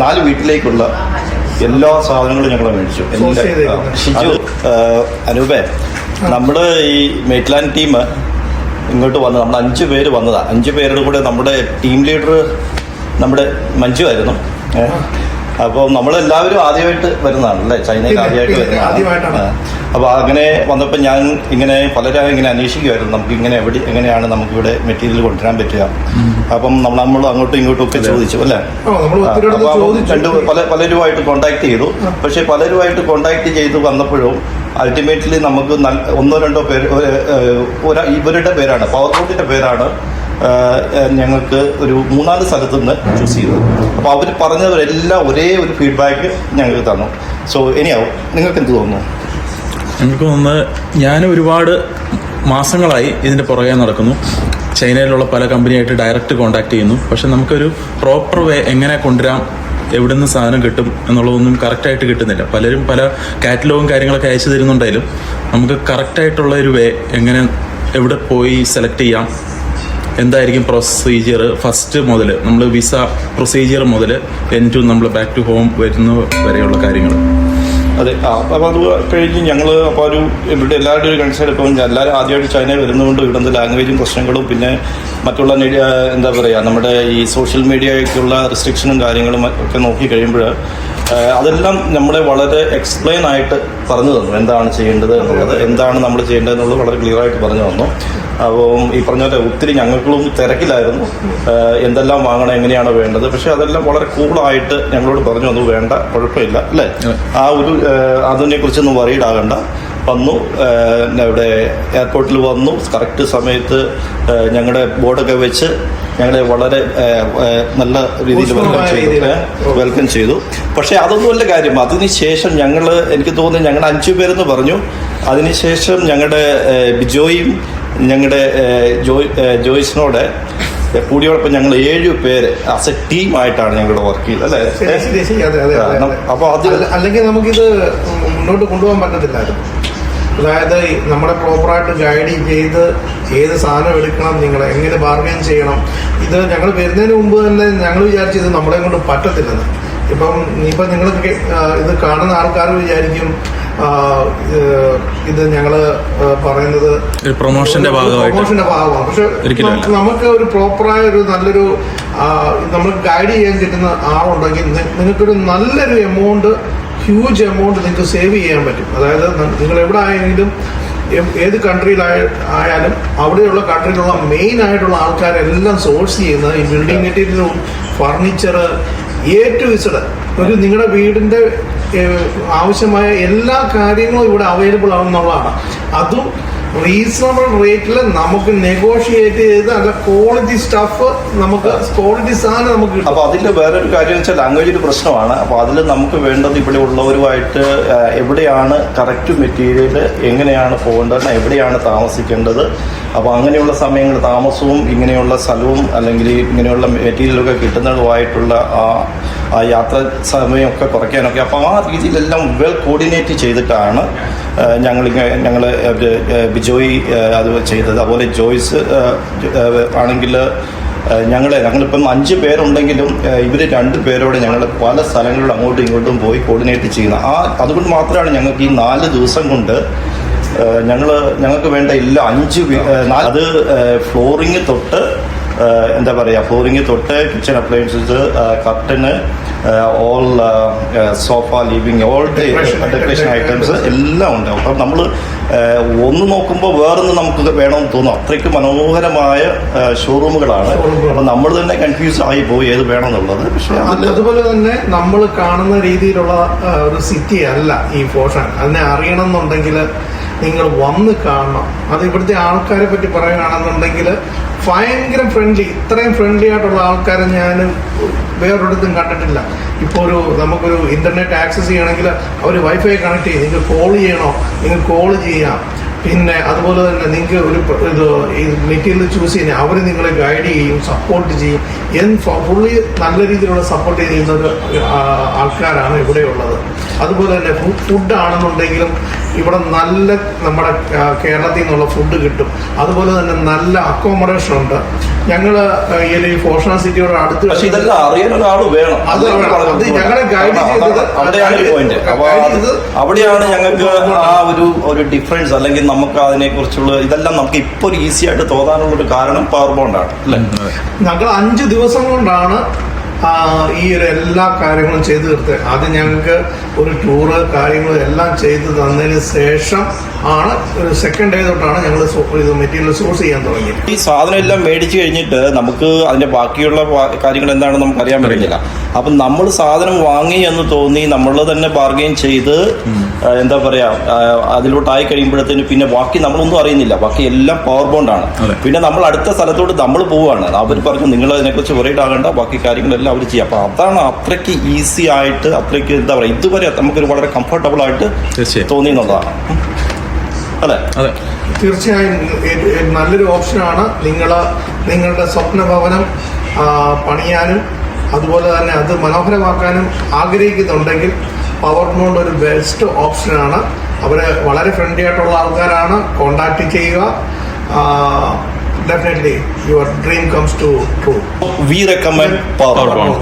4 വീട്ടിലേക്കുള്ള എല്ലാ സാധനങ്ങളും ഞങ്ങൾ മേടിച്ചു. ഷിജു, അനൂപേ, നമ്മൾ ഈ മേറ്റ്ലാൻഡ് ടീം ഇങ്ങോട്ട് വന്ന് നമ്മൾ 5 പേര് വന്നതാണ്. 5 പേരുടെ കൂടെ നമ്മുടെ ടീം ലീഡർ നമ്മുടെ മഞ്ജു ആയിരുന്നു. അപ്പോൾ നമ്മളെല്ലാവരും ആദ്യമായിട്ട് വരുന്നതാണ് അല്ലേ, ചൈനയിൽ ആദ്യമായിട്ട് വരുന്നതാണ്. അപ്പോൾ അങ്ങനെ വന്നപ്പോൾ ഞാൻ ഇങ്ങനെ പലരും ഇങ്ങനെ അന്വേഷിക്കുമായിരുന്നു, നമുക്ക് ഇങ്ങനെ എങ്ങനെയാണ് നമുക്കിവിടെ മെറ്റീരിയൽ കൊണ്ടുവരാൻ പറ്റുക. അപ്പം നമ്മൾ അങ്ങോട്ടും ഇങ്ങോട്ടും ഒക്കെ ചോദിച്ചു അല്ലേ. പലരുമായിട്ട് കോണ്ടാക്ട് ചെയ്തു. പക്ഷെ പലരുമായിട്ട് കോണ്ടാക്ട് ചെയ്ത് വന്നപ്പോഴും അൾട്ടിമേറ്റ്ലി നമുക്ക് 1-2 പേര് ഇവരുടെ പേരാണ്, പവർ ബോട്ടിന്റെ പേരാണ് ഞങ്ങൾക്ക് ഒരു 3-4 സ്ഥലത്തു നിന്ന് ചൂസ് ചെയ്തത്. അപ്പോൾ അവർ പറഞ്ഞവരെല്ലാം ഒരേ ഒരു ഫീഡ്ബാക്ക് ഞങ്ങൾക്ക് തന്നു. സോ ഇനിയാവും നിങ്ങൾക്ക് എന്ത് തോന്നുന്നു? എനിക്ക് തോന്നുന്നത് ഞാൻ ഒരുപാട് മാസങ്ങളായി ഇതിൻ്റെ പുറകെ നടക്കുന്നു. ചൈനയിലുള്ള പല കമ്പനിയായിട്ട് ഡയറക്റ്റ് കോൺടാക്ട് ചെയ്യുന്നു. പക്ഷെ നമുക്കൊരു പ്രോപ്പർ വേ എങ്ങനെ കൊണ്ടുവരാം, എവിടെ നിന്ന് സാധനം കിട്ടും എന്നുള്ളതൊന്നും കറക്റ്റായിട്ട് കിട്ടുന്നില്ല. പലരും പല കാറ്റലോഗും കാര്യങ്ങളൊക്കെ അയച്ചു തരുന്നുണ്ടെങ്കിലും നമുക്ക് കറക്റ്റായിട്ടുള്ള ഒരു വേ എങ്ങനെ എവിടെ പോയി സെലക്ട് ചെയ്യാം, എന്തായിരിക്കും പ്രൊസീജിയർ, ഫസ്റ്റ് മുതൽ നമ്മൾ വിസ പ്രൊസീജിയർ മുതൽ നമ്മൾ ബാക്ക് ടു ഹോം വരുന്ന വരെയുള്ള കാര്യങ്ങൾ. അതെ. അപ്പോൾ അത് കഴിഞ്ഞ് ഞങ്ങൾ അപ്പോൾ ഇവിടെ എല്ലാവരുടെയും ഒരു കൺസേൺ ഇപ്പോൾ എല്ലാവരും ആദ്യമായിട്ട് ചൈനയിൽ വരുന്നതുകൊണ്ട് ഇവിടുന്ന് ലാംഗ്വേജും പ്രശ്നങ്ങളും പിന്നെ മറ്റുള്ള എന്താ പറയുക നമ്മുടെ ഈ സോഷ്യൽ മീഡിയയ്ക്കുള്ള റെസ്ട്രിക്ഷനും കാര്യങ്ങളും ഒക്കെ നോക്കി കഴിയുമ്പോൾ അതെല്ലാം നമ്മളെ വളരെ എക്സ്പ്ലെയിൻ ആയിട്ട് പറഞ്ഞു തന്നു. എന്താണ് ചെയ്യേണ്ടത് എന്നുള്ളത്, എന്താണ് നമ്മൾ ചെയ്യേണ്ടത് എന്നുള്ളത് വളരെ ക്ലിയർ ആയിട്ട് പറഞ്ഞു തന്നു. അപ്പോൾ ഈ പറഞ്ഞ പോലെ ഒത്തിരി ഞങ്ങൾക്കും തിരക്കിലായിരുന്നു, എന്തെല്ലാം വാങ്ങണം, എങ്ങനെയാണ് വേണ്ടത്. പക്ഷെ അതെല്ലാം വളരെ കൂളായിട്ട് ഞങ്ങളോട് പറഞ്ഞു തന്നു, വേണ്ട കുഴപ്പമില്ല അല്ലേ, ആ ഒരു അതിനെക്കുറിച്ചൊന്നും വറീഡ് ആകണ്ട. വന്നു, ഇവിടെ എയർപോർട്ടിൽ വന്നു, കറക്റ്റ് സമയത്ത് ഞങ്ങളുടെ ബോർഡൊക്കെ വെച്ച് ഞങ്ങളെ വളരെ നല്ല രീതിയിൽ വെൽക്കം ചെയ്തു. പക്ഷേ അതൊന്നുമല്ല കാര്യം. അതിനുശേഷം എനിക്ക് തോന്നുന്നു ഞങ്ങൾ 5 പേരെന്ന് പറഞ്ഞു. അതിനുശേഷം ഞങ്ങളുടെ ബിജോയും ഞങ്ങളുടെ ജോയ്സിനോട് കൂടിയോടൊപ്പം ഞങ്ങൾ 7 പേര് ആസ് എ ടീമായിട്ടാണ് ഞങ്ങളുടെ വർക്ക് ചെയ്തത് അല്ലേ. അപ്പോൾ അല്ലെങ്കിൽ നമുക്കിത് മുന്നോട്ട് കൊണ്ടുപോകാൻ പറ്റത്തില്ലായിരുന്നു. അതായത് നമ്മളെ പ്രോപ്പറായിട്ട് ഗൈഡ് ചെയ്ത് ഏത് സാധനം എടുക്കണം, നിങ്ങൾ എങ്ങനെ ബാർഗൈൻ ചെയ്യണം, ഇത് ഞങ്ങൾ വരുന്നതിന് മുമ്പ് തന്നെ ഞങ്ങൾ വിചാരിച്ചത് നമ്മളെ കൊണ്ട് പറ്റത്തില്ലെന്ന്. ഇപ്പം നിങ്ങൾക്ക് ഇത് കാണുന്ന ആൾക്കാർ വിചാരിക്കും ഇത് ഞങ്ങള് പറയുന്നത് പ്രൊമോഷന്റെ ഭാഗമാണ്. പക്ഷെ നമുക്ക് ഒരു പ്രോപ്പറായ ഒരു നല്ലൊരു നമ്മൾ ഗൈഡ് ചെയ്യാൻ കിട്ടുന്ന ആളുണ്ടെങ്കിൽ നിങ്ങൾക്കൊരു നല്ലൊരു എമൗണ്ട്, ഹ്യൂജ് എമൗണ്ട് നിങ്ങൾക്ക് സേവ് ചെയ്യാൻ പറ്റും. അതായത് നിങ്ങൾ എവിടെ ആയെങ്കിലും ഏത് കൺട്രിയിലായാലും അവിടെയുള്ള കൺട്രിയിലുള്ള മെയിൻ ആയിട്ടുള്ള ആൾക്കാരെല്ലാം സോഴ്സ് ചെയ്യുന്ന ഈ ബിൽഡിംഗ് മെറ്റീരിയലും ഫർണിച്ചർ ടു ഇസഡ് ഒരു നിങ്ങളുടെ വീടിന്റെ ആവശ്യമായ എല്ലാ കാര്യങ്ങളും ഇവിടെ അവൈലബിൾ ആണെന്നുള്ളതാണ്. അതും റീസണബിൾ റേറ്റിൽ നമുക്ക് നെഗോഷിയേറ്റ് ചെയ്ത് നല്ല ക്വാളിറ്റി സ്റ്റഫ്, നമുക്ക് ക്വാളിറ്റി സാധനം നമുക്ക് കിട്ടും. അപ്പോൾ അതിൽ വേറൊരു കാര്യം വെച്ചാൽ ലാംഗ്വേജ് ഒരു പ്രശ്നമാണ്. അപ്പോൾ അതിൽ നമുക്ക് വേണ്ടത് ഇവിടെ ഉള്ളവരുമായിട്ട് എവിടെയാണ് കറക്റ്റ് മെറ്റീരിയൽ, എങ്ങനെയാണ് പോകേണ്ടത്, എവിടെയാണ് താമസിക്കേണ്ടത്. അപ്പോൾ അങ്ങനെയുള്ള സമയങ്ങൾ താമസവും ഇങ്ങനെയുള്ള സ്ഥലവും അല്ലെങ്കിൽ ഇങ്ങനെയുള്ള മെറ്റീരിയലൊക്കെ കിട്ടുന്നതുമായിട്ടുള്ള ആ യാത്ര സമയമൊക്കെ കുറയ്ക്കാനൊക്കെ അപ്പോൾ ആ രീതിയിലെല്ലാം വെൽ കോർഡിനേറ്റ് ചെയ്തിട്ടാണ് ഞങ്ങൾ ബിജോയ് അത് ചെയ്തത്. അതുപോലെ ജോയ്സ് ആണെങ്കിൽ ഞങ്ങളിപ്പം 5 പേരുണ്ടെങ്കിലും ഇവർ 2 പേരോടെ ഞങ്ങൾ പല സ്ഥലങ്ങളിലും അങ്ങോട്ടും ഇങ്ങോട്ടും പോയി കോർഡിനേറ്റ് ചെയ്യുന്ന അതുകൊണ്ട് മാത്രമാണ് ഞങ്ങൾക്ക് ഈ 4 ദിവസം കൊണ്ട് ഞങ്ങൾക്ക് വേണ്ട എല്ലാ 5 അത് ഫ്ലോറിങ് തൊട്ട് എന്താ പറയുക, ഫ്ലോറിങ് തൊട്ട് കിച്ചൺ അപ്ലയൻസസ്, കർട്ടന്, all sofa, living, all decoration items എല്ലാം ഉണ്ടാവും. അപ്പം നമ്മൾ ഒന്ന് നോക്കുമ്പോൾ വേറൊന്ന് നമുക്ക് വേണമെന്ന് തോന്നും. അത്രയ്ക്ക് മനോഹരമായ ഷോറൂമുകളാണ്. അപ്പം നമ്മൾ തന്നെ കൺഫ്യൂസ് ആയി പോയി ഏത് വേണമെന്നുള്ളത്. പക്ഷേ അതുപോലെ തന്നെ നമ്മൾ കാണുന്ന രീതിയിലുള്ള ഒരു സിറ്റി അല്ല ഈ ഫോഷൻ. അതിനെ അറിയണം എന്നുണ്ടെങ്കിൽ നിങ്ങൾ വന്ന് കാണണം. അത് ഇവിടുത്തെ ആൾക്കാരെ പറ്റി പറയുകയാണെന്നുണ്ടെങ്കിൽ ഭയങ്കര ഫ്രണ്ട്ലി, ഇത്രയും ഫ്രണ്ട്ലി ആയിട്ടുള്ള ആൾക്കാരെ ഞാൻ വേറൊരിടത്തും കണ്ടിട്ടില്ല. ഇപ്പോൾ നമുക്കൊരു ഇന്റർനെറ്റ് ആക്സസ് ചെയ്യണമെങ്കിൽ അവർ വൈഫൈ കണക്ട് ചെയ്യും, നിങ്ങൾക്ക് കോൾ ചെയ്യണോ നിങ്ങൾക്ക് കോൾ ചെയ്യാം. പിന്നെ അതുപോലെ തന്നെ നിങ്ങൾക്ക് ഈ മെറ്റീരിയൽ ചൂസ് ചെയ്യാൻ അവർ നിങ്ങളെ ഗൈഡ് ചെയ്യും, സപ്പോർട്ട് ചെയ്യും. ഫുള്ളി നല്ല രീതിയിലുള്ള സപ്പോർട്ട് ചെയ്യുന്ന ഒരു ആൾക്കാരാണ് ഇവിടെയുള്ളത്. അതുപോലെ തന്നെ ഫുഡ് ആണെന്നുണ്ടെങ്കിലും ഇവിടെ നല്ല നമ്മുടെ കേരളത്തിൽ നിന്നുള്ള ഫുഡ് കിട്ടും. അതുപോലെ തന്നെ നല്ല അക്കോമഡേഷൻ ഉണ്ട്. ഞങ്ങൾ ഈ ഒരു ഫോർഷണ സിറ്റിയോട് അടുത്ത്, പക്ഷേ ഇതെല്ലാം അറിയാൻ ഒരാൾ വേണം. അത് ഞങ്ങളെ ഗൈഡ് ചെയ്തത് അവിടെയാണ് പോയിന്റ്. അപ്പോൾ അവിടെയാണ് ഞങ്ങൾക്ക് ആ ഒരു ഡിഫറൻസ്, അല്ലെങ്കിൽ നമുക്ക് അതിനെക്കുറിച്ചുള്ള ഇതെല്ലാം നമുക്ക് ഇപ്പോൾ ഒരു ഈസി ആയിട്ട് തോന്നാനുള്ള ഒരു കാരണം പവർ ബോണ്ടാണ് അല്ലേ. ഞങ്ങൾ 5 ദിവസം കൊണ്ടാണ് ഈ ഒരു എല്ലാ കാര്യങ്ങളും ചെയ്തു തീർത്തത്. അത് ഞങ്ങൾക്ക് ഒരു ടൂറ് കാര്യങ്ങളും എല്ലാം ചെയ്ത് തന്നതിന് ശേഷം ആണ് ഒരു സെക്കൻഡ് ഡേ തൊട്ടാണ് ഞങ്ങൾ ഇത് മെറ്റീരിയൽ സോഴ്സ് ചെയ്യാൻ തുടങ്ങിയത്. ഈ സാധനം എല്ലാം മേടിച്ചു കഴിഞ്ഞിട്ട് നമുക്ക് അതിന്റെ ബാക്കിയുള്ള കാര്യങ്ങൾ എന്താണെന്ന് നമുക്ക് അറിയാൻ പറ്റില്ല. അപ്പം നമ്മൾ സാധനം വാങ്ങി എന്ന് തോന്നി നമ്മൾ തന്നെ ബാർഗെയിൻ ചെയ്ത് എന്താ പറയാ അതിലോട്ടായി കഴിയുമ്പോഴത്തേന് പിന്നെ ബാക്കി നമ്മളൊന്നും അറിയുന്നില്ല. ബാക്കി എല്ലാം പവർ ബോണ്ടാണ്. പിന്നെ നമ്മൾ അടുത്ത സ്ഥലത്തോട്ട് നമ്മൾ പോവുകയാണ്. അവർ പറഞ്ഞു നിങ്ങൾ അതിനെക്കുറിച്ച് വറീഡ് ആകേണ്ട, ബാക്കി കാര്യങ്ങളെല്ലാം അവർ ചെയ്യാം. അപ്പൊ അതാണ് അത്രയ്ക്ക് ഈസി ആയിട്ട്, അത്രയ്ക്ക് എന്താ പറയുക, ഇതുവരെ നമുക്കൊരു വളരെ കംഫർട്ടബിൾ ആയിട്ട് തോന്നി എന്നുള്ളതാണ് അല്ലേ. അതെ, തീർച്ചയായും നല്ലൊരു ഓപ്ഷനാണ്. നിങ്ങളുടെ സ്വപ്ന ഭവനം പണിയാനും അതുപോലെ തന്നെ അത് മനോഹരമാക്കാനും ആഗ്രഹിക്കുന്നുണ്ടെങ്കിൽ പവർ ബോണ്ട് ഒരു ബെസ്റ്റ് ഓപ്ഷനാണ്. അവർ വളരെ ഫ്രണ്ട്ലി ആയിട്ടുള്ള ആൾക്കാരാണ്. കോണ്ടാക്ട് ചെയ്യുക. Definitely your dream comes to true. We recommend Power Bond.